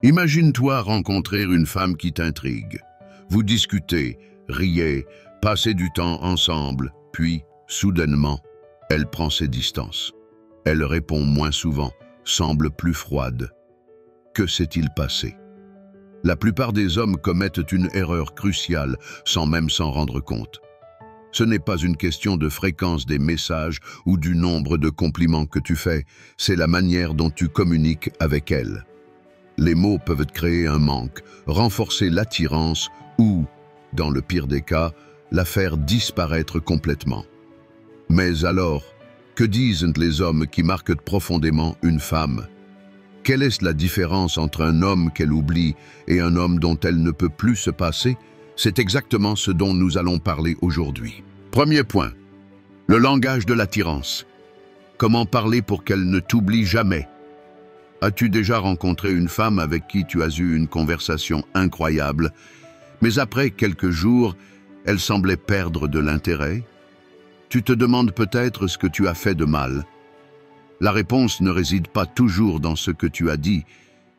Imagine-toi rencontrer une femme qui t'intrigue. Vous discutez, riez, passez du temps ensemble, puis, soudainement, elle prend ses distances. Elle répond moins souvent, semble plus froide. Que s'est-il passé? La plupart des hommes commettent une erreur cruciale sans même s'en rendre compte. Ce n'est pas une question de fréquence des messages ou du nombre de compliments que tu fais, c'est la manière dont tu communiques avec elle. Les mots peuvent créer un manque, renforcer l'attirance ou, dans le pire des cas, la faire disparaître complètement. Mais alors, que disent les hommes qui marquent profondément une femme? Quelle est la différence entre un homme qu'elle oublie et un homme dont elle ne peut plus se passer? C'est exactement ce dont nous allons parler aujourd'hui. Premier point, le langage de l'attirance. Comment parler pour qu'elle ne t'oublie jamais? As-tu déjà rencontré une femme avec qui tu as eu une conversation incroyable, mais après quelques jours, elle semblait perdre de l'intérêt? Tu te demandes peut-être ce que tu as fait de mal. La réponse ne réside pas toujours dans ce que tu as dit,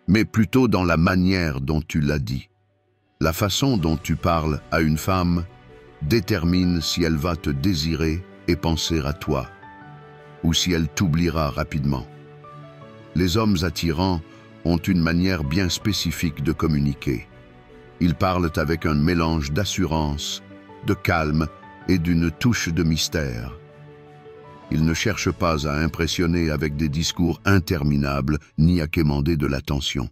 mais plutôt dans la manière dont tu l'as dit. La façon dont tu parles à une femme détermine si elle va te désirer et penser à toi, ou si elle t'oubliera rapidement. Les hommes attirants ont une manière bien spécifique de communiquer. Ils parlent avec un mélange d'assurance, de calme et d'une touche de mystère. Ils ne cherchent pas à impressionner avec des discours interminables ni à quémander de l'attention.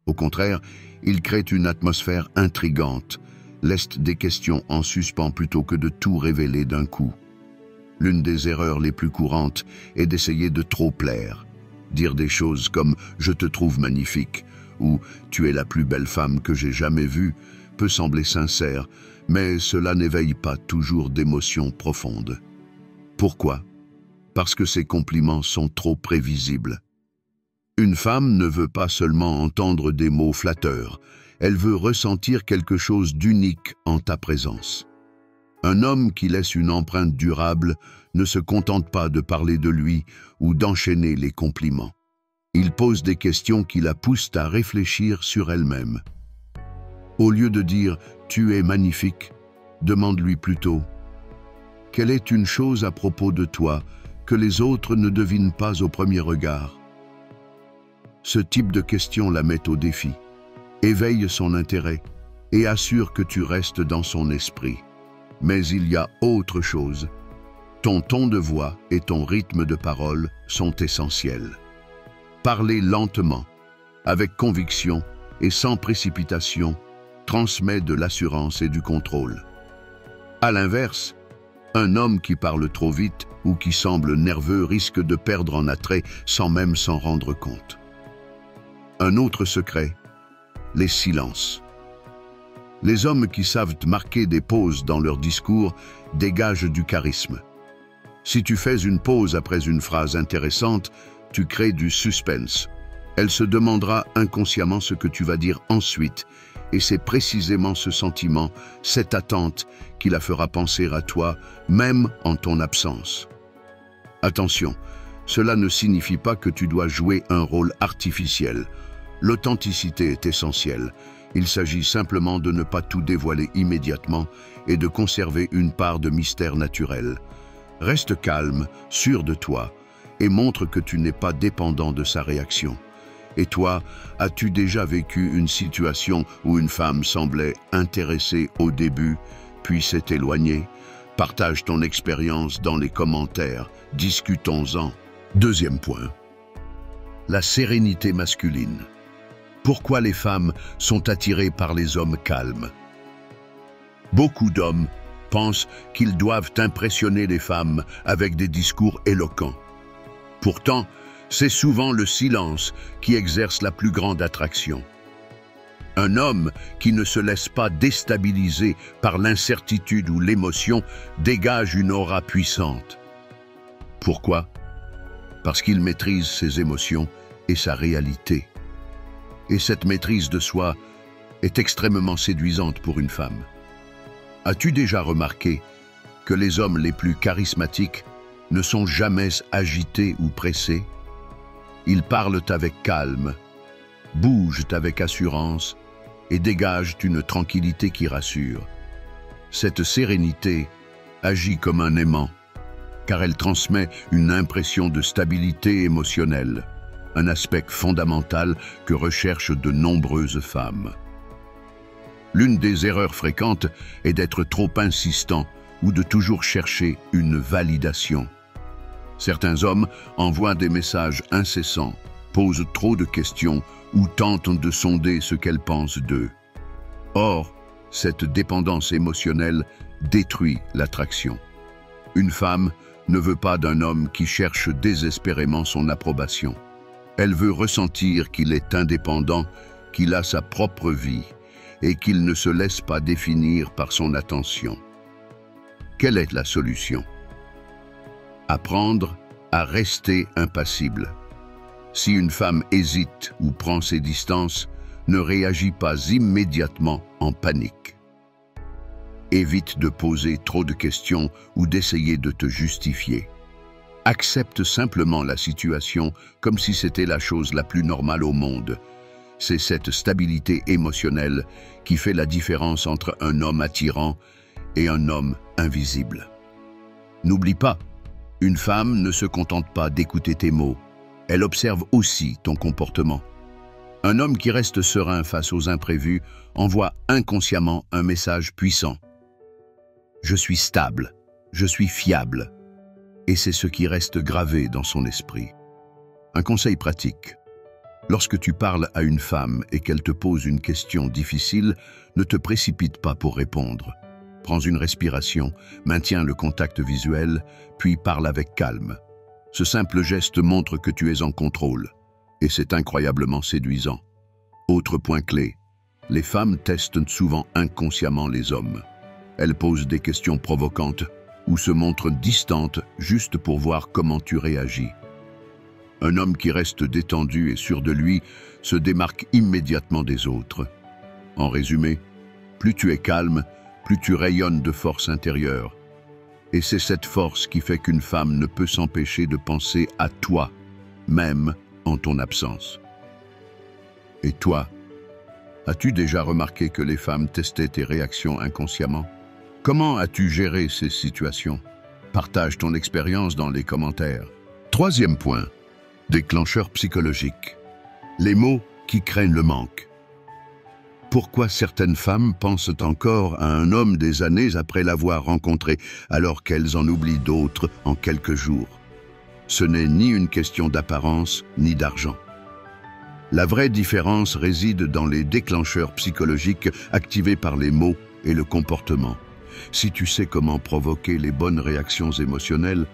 Au contraire, ils créent une atmosphère intrigante, laissent des questions en suspens plutôt que de tout révéler d'un coup. L'une des erreurs les plus courantes est d'essayer de trop plaire. Dire des choses comme « je te trouve magnifique » ou « tu es la plus belle femme que j'ai jamais vue » peut sembler sincère, mais cela n'éveille pas toujours d'émotions profondes. Pourquoi? Parce que ces compliments sont trop prévisibles. Une femme ne veut pas seulement entendre des mots flatteurs, elle veut ressentir quelque chose d'unique en ta présence. Un homme qui laisse une empreinte durable ne se contente pas de parler de lui ou d'enchaîner les compliments. Il pose des questions qui la poussent à réfléchir sur elle-même. Au lieu de dire « tu es magnifique », demande-lui plutôt « quelle est une chose à propos de toi que les autres ne devinent pas au premier regard ?» Ce type de question la met au défi, éveille son intérêt et assure que tu restes dans son esprit. Mais il y a autre chose. Ton ton de voix et ton rythme de parole sont essentiels. Parler lentement, avec conviction et sans précipitation, transmet de l'assurance et du contrôle. À l'inverse, un homme qui parle trop vite ou qui semble nerveux risque de perdre en attrait sans même s'en rendre compte. Un autre secret, les silences. Les hommes qui savent marquer des pauses dans leur discours dégagent du charisme. Si tu fais une pause après une phrase intéressante, tu crées du suspense. Elle se demandera inconsciemment ce que tu vas dire ensuite, et c'est précisément ce sentiment, cette attente, qui la fera penser à toi, même en ton absence. Attention, cela ne signifie pas que tu dois jouer un rôle artificiel. L'authenticité est essentielle. Il s'agit simplement de ne pas tout dévoiler immédiatement et de conserver une part de mystère naturel. Reste calme, sûr de toi, et montre que tu n'es pas dépendant de sa réaction. Et toi, as-tu déjà vécu une situation où une femme semblait intéressée au début, puis s'est éloignée? Partage ton expérience dans les commentaires, discutons-en. Deuxième point, la sérénité masculine. Pourquoi les femmes sont attirées par les hommes calmes? Beaucoup d'hommes pensent qu'ils doivent impressionner les femmes avec des discours éloquents. Pourtant, c'est souvent le silence qui exerce la plus grande attraction. Un homme qui ne se laisse pas déstabiliser par l'incertitude ou l'émotion dégage une aura puissante. Pourquoi? Parce qu'il maîtrise ses émotions et sa réalité. Et cette maîtrise de soi est extrêmement séduisante pour une femme. As-tu déjà remarqué que les hommes les plus charismatiques ne sont jamais agités ou pressés? Ils parlent avec calme, bougent avec assurance et dégagent une tranquillité qui rassure. Cette sérénité agit comme un aimant, car elle transmet une impression de stabilité émotionnelle, un aspect fondamental que recherchent de nombreuses femmes. L'une des erreurs fréquentes est d'être trop insistant ou de toujours chercher une validation. Certains hommes envoient des messages incessants, posent trop de questions ou tentent de sonder ce qu'elles pensent d'eux. Or, cette dépendance émotionnelle détruit l'attraction. Une femme ne veut pas d'un homme qui cherche désespérément son approbation. Elle veut ressentir qu'il est indépendant, qu'il a sa propre vie et qu'il ne se laisse pas définir par son attention. Quelle est la solution? Apprendre à rester impassible. Si une femme hésite ou prend ses distances, ne réagis pas immédiatement en panique. Évite de poser trop de questions ou d'essayer de te justifier. Accepte simplement la situation comme si c'était la chose la plus normale au monde. C'est cette stabilité émotionnelle qui fait la différence entre un homme attirant et un homme invisible. N'oublie pas, une femme ne se contente pas d'écouter tes mots, elle observe aussi ton comportement. Un homme qui reste serein face aux imprévus envoie inconsciemment un message puissant. Je suis stable, je suis fiable. Et c'est ce qui reste gravé dans son esprit. Un conseil pratique. Lorsque tu parles à une femme et qu'elle te pose une question difficile, ne te précipite pas pour répondre. Prends une respiration, maintiens le contact visuel, puis parle avec calme. Ce simple geste montre que tu es en contrôle, et c'est incroyablement séduisant. Autre point clé, les femmes testent souvent inconsciemment les hommes. Elles posent des questions provocantes ou se montrent distantes juste pour voir comment tu réagis. Un homme qui reste détendu et sûr de lui se démarque immédiatement des autres. En résumé, plus tu es calme, plus tu rayonnes de force intérieure. Et c'est cette force qui fait qu'une femme ne peut s'empêcher de penser à toi, même en ton absence. Et toi, as-tu déjà remarqué que les femmes testaient tes réactions inconsciemment? Comment as-tu géré ces situations? Partage ton expérience dans les commentaires. Troisième point, déclencheur psychologique. Les mots qui craignent le manque. Pourquoi certaines femmes pensent encore à un homme des années après l'avoir rencontré, alors qu'elles en oublient d'autres en quelques jours? Ce n'est ni une question d'apparence, ni d'argent. La vraie différence réside dans les déclencheurs psychologiques activés par les mots et le comportement. Si tu sais comment provoquer les bonnes réactions émotionnelles,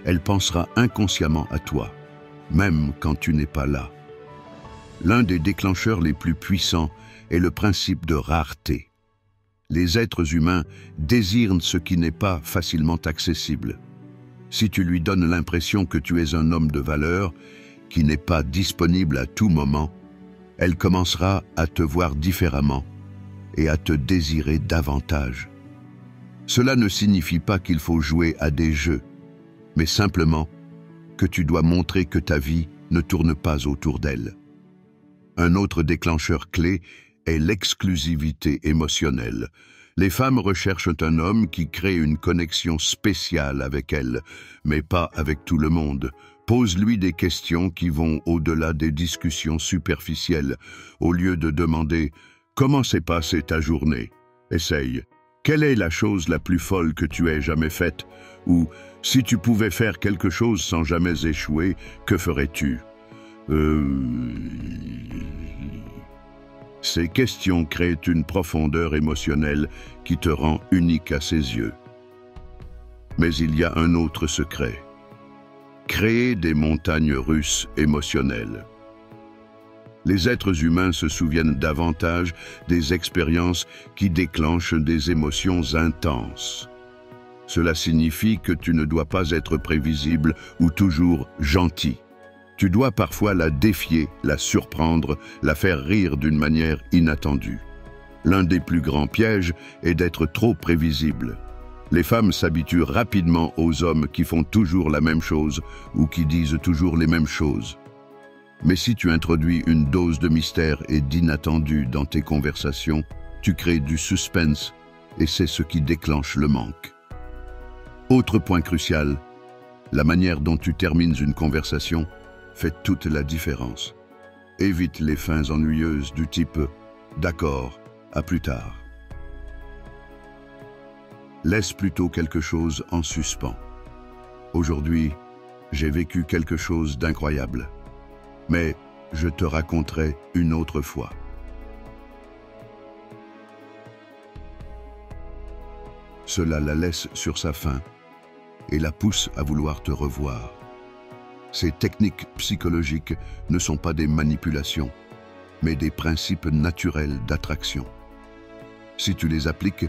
elle pensera inconsciemment à toi, même quand tu n'es pas là. L'un des déclencheurs les plus puissants est le principe de rareté. Les êtres humains désirent ce qui n'est pas facilement accessible. Si tu lui donnes l'impression que tu es un homme de valeur, qui n'est pas disponible à tout moment, elle commencera à te voir différemment et à te désirer davantage. Cela ne signifie pas qu'il faut jouer à des jeux, mais simplement que tu dois montrer que ta vie ne tourne pas autour d'elle. Un autre déclencheur clé est l'exclusivité émotionnelle. Les femmes recherchent un homme qui crée une connexion spéciale avec elles, mais pas avec tout le monde. Pose-lui des questions qui vont au-delà des discussions superficielles. Au lieu de demander « Comment s'est passée ta journée ?» Essaye « Quelle est la chose la plus folle que tu aies jamais faite ?» ou « Si tu pouvais faire quelque chose sans jamais échouer, que ferais-tu » Ces questions créent une profondeur émotionnelle qui te rend unique à ses yeux. Mais il y a un autre secret. Créer des montagnes russes émotionnelles. Les êtres humains se souviennent davantage des expériences qui déclenchent des émotions intenses. Cela signifie que tu ne dois pas être prévisible ou toujours gentil. Tu dois parfois la défier, la surprendre, la faire rire d'une manière inattendue. L'un des plus grands pièges est d'être trop prévisible. Les femmes s'habituent rapidement aux hommes qui font toujours la même chose ou qui disent toujours les mêmes choses. Mais si tu introduis une dose de mystère et d'inattendu dans tes conversations, tu crées du suspense et c'est ce qui déclenche le manque. Autre point crucial, la manière dont tu termines une conversation fait toute la différence. Évite les fins ennuyeuses du type « d'accord, à plus tard ». Laisse plutôt quelque chose en suspens. Aujourd'hui, j'ai vécu quelque chose d'incroyable, mais je te raconterai une autre fois. Cela la laisse sur sa faim et la pousse à vouloir te revoir. Ces techniques psychologiques ne sont pas des manipulations, mais des principes naturels d'attraction. Si tu les appliques,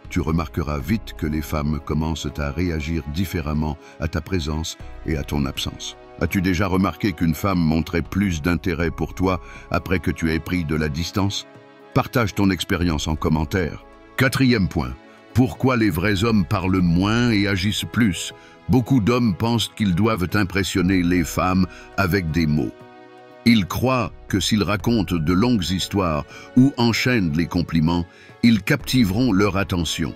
tu remarqueras vite que les femmes commencent à réagir différemment à ta présence et à ton absence. As-tu déjà remarqué qu'une femme montrait plus d'intérêt pour toi après que tu aies pris de la distance? Partage ton expérience en commentaire. 4e point. Pourquoi les vrais hommes parlent moins et agissent plus? Beaucoup d'hommes pensent qu'ils doivent impressionner les femmes avec des mots. Ils croient que s'ils racontent de longues histoires ou enchaînent les compliments, ils captiveront leur attention.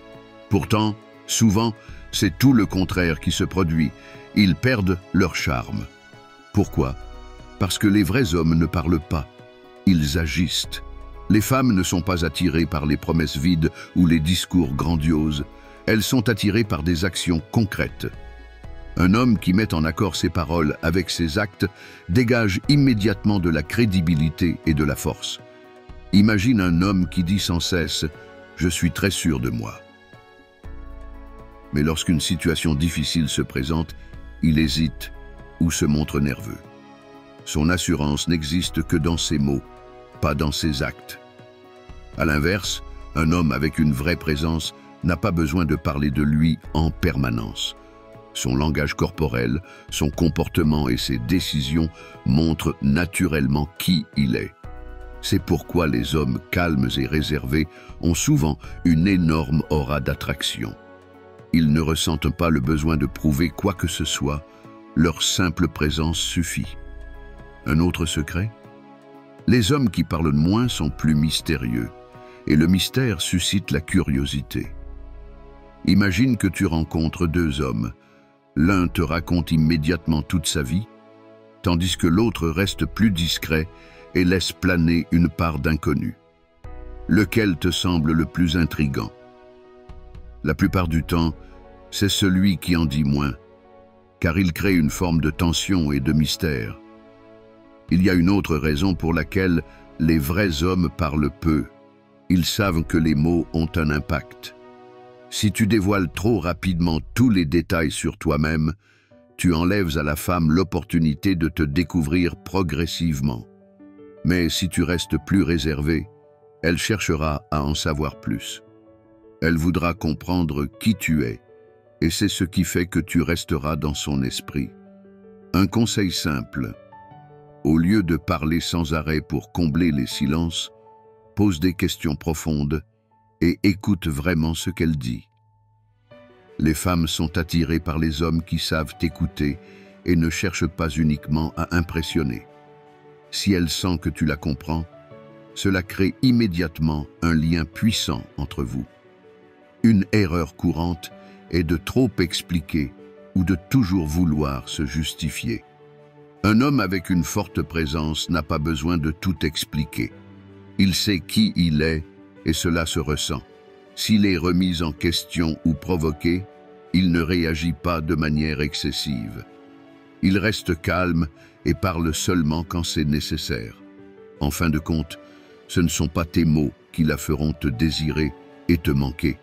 Pourtant, souvent, c'est tout le contraire qui se produit. Ils perdent leur charme. Pourquoi? Parce que les vrais hommes ne parlent pas, ils agissent. Les femmes ne sont pas attirées par les promesses vides ou les discours grandioses. Elles sont attirées par des actions concrètes. Un homme qui met en accord ses paroles avec ses actes dégage immédiatement de la crédibilité et de la force. Imagine un homme qui dit sans cesse « Je suis très sûr de moi ». Mais lorsqu'une situation difficile se présente, il hésite ou se montre nerveux. Son assurance n'existe que dans ses mots, pas dans ses actes. À l'inverse, un homme avec une vraie présence n'a pas besoin de parler de lui en permanence. Son langage corporel, son comportement et ses décisions montrent naturellement qui il est. C'est pourquoi les hommes calmes et réservés ont souvent une énorme aura d'attraction. Ils ne ressentent pas le besoin de prouver quoi que ce soit, leur simple présence suffit. Un autre secret? Les hommes qui parlent moins sont plus mystérieux, et le mystère suscite la curiosité. Imagine que tu rencontres deux hommes. L'un te raconte immédiatement toute sa vie, tandis que l'autre reste plus discret et laisse planer une part d'inconnu. Lequel te semble le plus intrigant? La plupart du temps, c'est celui qui en dit moins, car il crée une forme de tension et de mystère. Il y a une autre raison pour laquelle les vrais hommes parlent peu. Ils savent que les mots ont un impact. Si tu dévoiles trop rapidement tous les détails sur toi-même, tu enlèves à la femme l'opportunité de te découvrir progressivement. Mais si tu restes plus réservé, elle cherchera à en savoir plus. Elle voudra comprendre qui tu es, et c'est ce qui fait que tu resteras dans son esprit. Un conseil simple: au lieu de parler sans arrêt pour combler les silences, pose des questions profondes et écoute vraiment ce qu'elle dit. Les femmes sont attirées par les hommes qui savent écouter et ne cherchent pas uniquement à impressionner. Si elle sent que tu la comprends, cela crée immédiatement un lien puissant entre vous. Une erreur courante est de trop expliquer ou de toujours vouloir se justifier. Un homme avec une forte présence n'a pas besoin de tout expliquer. Il sait qui il est et cela se ressent. S'il est remis en question ou provoqué, il ne réagit pas de manière excessive. Il reste calme et parle seulement quand c'est nécessaire. En fin de compte, ce ne sont pas tes mots qui la feront te désirer et te manquer,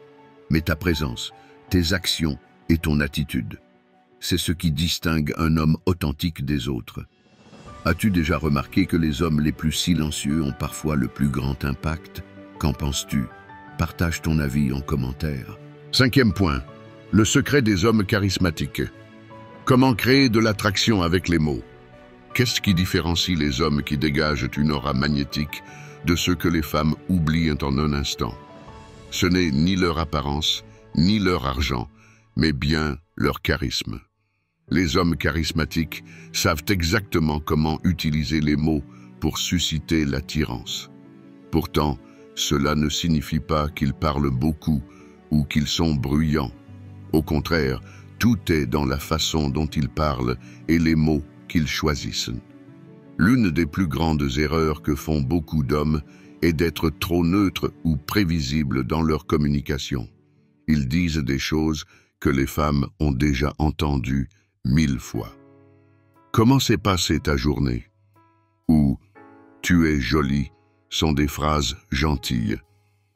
mais ta présence, tes actions et ton attitude. C'est ce qui distingue un homme authentique des autres. As-tu déjà remarqué que les hommes les plus silencieux ont parfois le plus grand impact? Qu'en penses-tu? Partage ton avis en commentaire. 5e point, le secret des hommes charismatiques. Comment créer de l'attraction avec les mots? Qu'est-ce qui différencie les hommes qui dégagent une aura magnétique de ceux que les femmes oublient en un instant? Ce n'est ni leur apparence, ni leur argent, mais bien leur charisme. Les hommes charismatiques savent exactement comment utiliser les mots pour susciter l'attirance. Pourtant, cela ne signifie pas qu'ils parlent beaucoup ou qu'ils sont bruyants. Au contraire, tout est dans la façon dont ils parlent et les mots qu'ils choisissent. L'une des plus grandes erreurs que font beaucoup d'hommes est d'être trop neutres ou prévisibles dans leur communication. Ils disent des choses que les femmes ont déjà entendues 1000 fois. Comment s'est passée ta journée? Ou tu es jolie sont des phrases gentilles,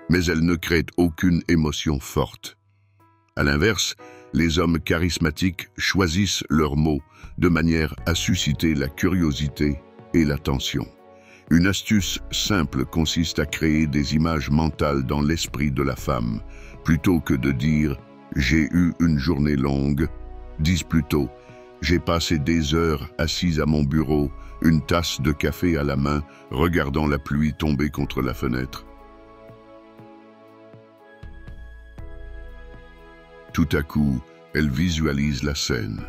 mais elles ne créent aucune émotion forte. À l'inverse, les hommes charismatiques choisissent leurs mots de manière à susciter la curiosité et l'attention. Une astuce simple consiste à créer des images mentales dans l'esprit de la femme. Plutôt que de dire « j'ai eu une journée longue », dis plutôt « j'ai passé des heures assise à mon bureau, une tasse de café à la main, regardant la pluie tomber contre la fenêtre. » Tout à coup, elle visualise la scène.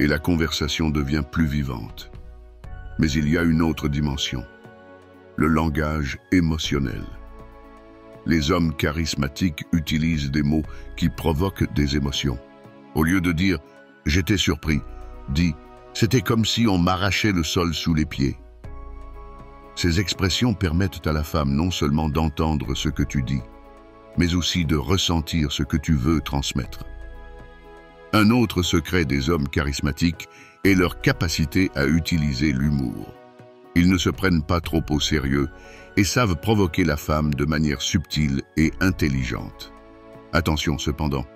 Et la conversation devient plus vivante. Mais il y a une autre dimension, le langage émotionnel. Les hommes charismatiques utilisent des mots qui provoquent des émotions. Au lieu de dire « j'étais surpris », dis « c'était comme si on m'arrachait le sol sous les pieds ». Ces expressions permettent à la femme non seulement d'entendre ce que tu dis, mais aussi de ressentir ce que tu veux transmettre. Un autre secret des hommes charismatiques est leur capacité à utiliser l'humour. Ils ne se prennent pas trop au sérieux et savent provoquer la femme de manière subtile et intelligente. Attention cependant,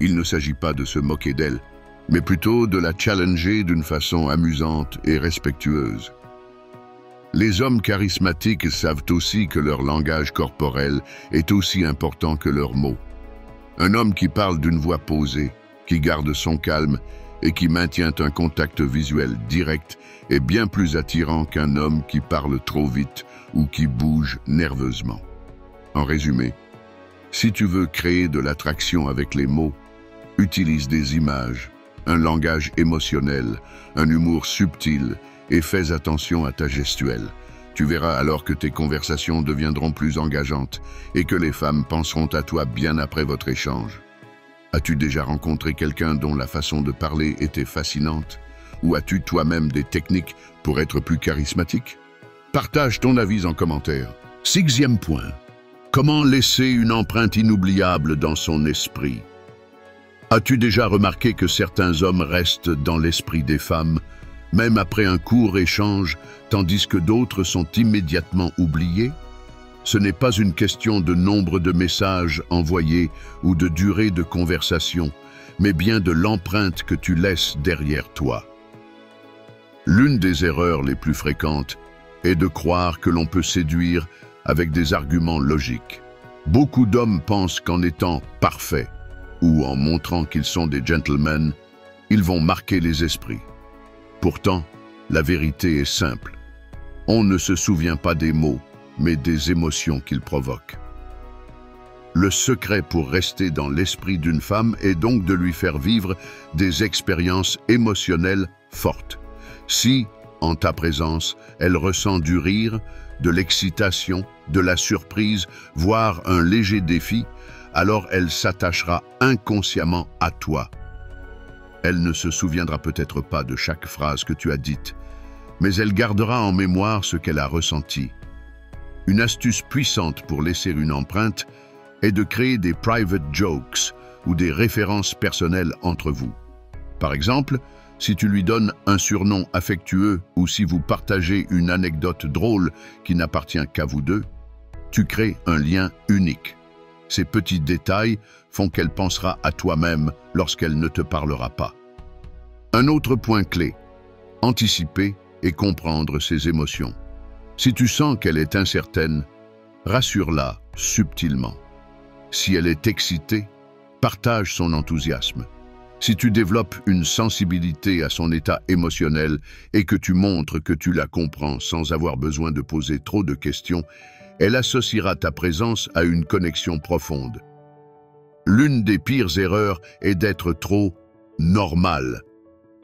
il ne s'agit pas de se moquer d'elle, mais plutôt de la challenger d'une façon amusante et respectueuse. Les hommes charismatiques savent aussi que leur langage corporel est aussi important que leurs mots. Un homme qui parle d'une voix posée, qui garde son calme et qui maintient un contact visuel direct est bien plus attirant qu'un homme qui parle trop vite ou qui bouge nerveusement. En résumé, si tu veux créer de l'attraction avec les mots, utilise des images, un langage émotionnel, un humour subtil et fais attention à ta gestuelle. Tu verras alors que tes conversations deviendront plus engageantes et que les femmes penseront à toi bien après votre échange. As-tu déjà rencontré quelqu'un dont la façon de parler était fascinante? Ou as-tu toi-même des techniques pour être plus charismatique? Partage ton avis en commentaire. 6e point. Comment laisser une empreinte inoubliable dans son esprit? As-tu déjà remarqué que certains hommes restent dans l'esprit des femmes, même après un court échange, tandis que d'autres sont immédiatement oubliés? Ce n'est pas une question de nombre de messages envoyés ou de durée de conversation, mais bien de l'empreinte que tu laisses derrière toi. L'une des erreurs les plus fréquentes est de croire que l'on peut séduire avec des arguments logiques. Beaucoup d'hommes pensent qu'en étant parfaits ou en montrant qu'ils sont des gentlemen, ils vont marquer les esprits. Pourtant, la vérité est simple. On ne se souvient pas des mots, mais des émotions qu'ils provoquent. Le secret pour rester dans l'esprit d'une femme est donc de lui faire vivre des expériences émotionnelles fortes. Si, en ta présence, elle ressent du rire, de l'excitation, de la surprise, voire un léger défi, alors elle s'attachera inconsciemment à toi. Elle ne se souviendra peut-être pas de chaque phrase que tu as dite, mais elle gardera en mémoire ce qu'elle a ressenti. Une astuce puissante pour laisser une empreinte est de créer des private jokes ou des références personnelles entre vous. Par exemple, si tu lui donnes un surnom affectueux ou si vous partagez une anecdote drôle qui n'appartient qu'à vous deux, tu crées un lien unique. Ces petits détails font qu'elle pensera à toi-même lorsqu'elle ne te parlera pas. Un autre point clé, anticiper et comprendre ses émotions. Si tu sens qu'elle est incertaine, rassure-la subtilement. Si elle est excitée, partage son enthousiasme. Si tu développes une sensibilité à son état émotionnel et que tu montres que tu la comprends sans avoir besoin de poser trop de questions, elle associera ta présence à une connexion profonde. L'une des pires erreurs est d'être trop normal.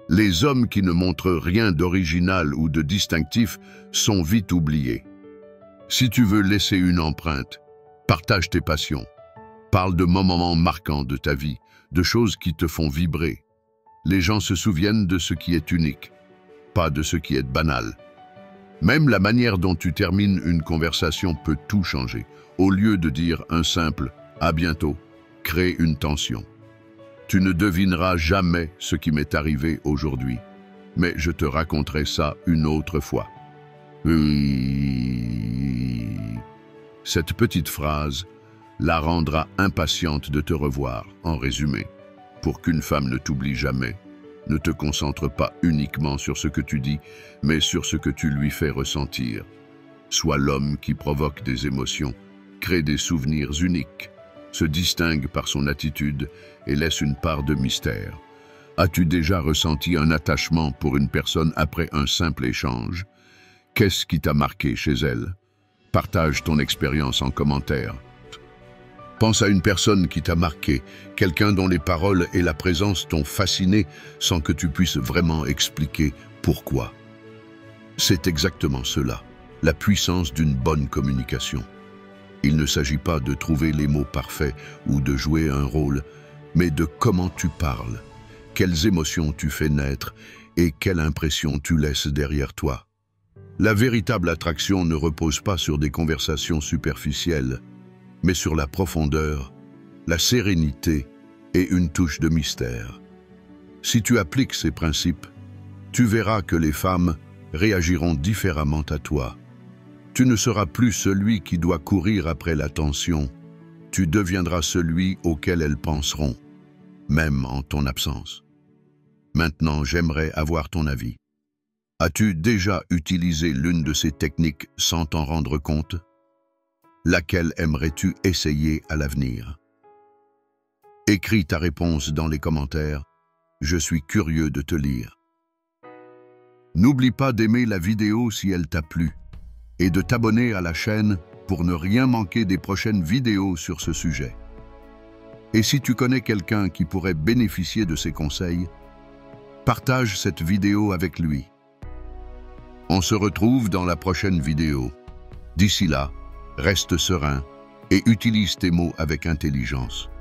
Les hommes qui ne montrent rien d'original ou de distinctif sont vite oubliés. Si tu veux laisser une empreinte, partage tes passions. Parle de moments marquants de ta vie, de choses qui te font vibrer. Les gens se souviennent de ce qui est unique, pas de ce qui est banal. Même la manière dont tu termines une conversation peut tout changer. Au lieu de dire un simple « à bientôt », crée une tension. Tu ne devineras jamais ce qui m'est arrivé aujourd'hui, mais je te raconterai ça une autre fois. Oui. Cette petite phrase la rendra impatiente de te revoir. En résumé, pour qu'une femme ne t'oublie jamais, ne te concentre pas uniquement sur ce que tu dis, mais sur ce que tu lui fais ressentir. Sois l'homme qui provoque des émotions, crée des souvenirs uniques, se distingue par son attitude et laisse une part de mystère. As-tu déjà ressenti un attachement pour une personne après un simple échange? Qu'est-ce qui t'a marqué chez elle? Partage ton expérience en commentaire. Pense à une personne qui t'a marqué, quelqu'un dont les paroles et la présence t'ont fasciné sans que tu puisses vraiment expliquer pourquoi. C'est exactement cela, la puissance d'une bonne communication. Il ne s'agit pas de trouver les mots parfaits ou de jouer un rôle, mais de comment tu parles, quelles émotions tu fais naître et quelle impression tu laisses derrière toi. La véritable attraction ne repose pas sur des conversations superficielles, mais sur la profondeur, la sérénité et une touche de mystère. Si tu appliques ces principes, tu verras que les femmes réagiront différemment à toi. Tu ne seras plus celui qui doit courir après l'attention, tu deviendras celui auquel elles penseront, même en ton absence. Maintenant, j'aimerais avoir ton avis. As-tu déjà utilisé l'une de ces techniques sans t'en rendre compte? Laquelle aimerais-tu essayer à l'avenir? Écris ta réponse dans les commentaires, je suis curieux de te lire. N'oublie pas d'aimer la vidéo si elle t'a plu et de t'abonner à la chaîne pour ne rien manquer des prochaines vidéos sur ce sujet. Et si tu connais quelqu'un qui pourrait bénéficier de ces conseils, partage cette vidéo avec lui. On se retrouve dans la prochaine vidéo. D'ici là, reste serein et utilise tes mots avec intelligence.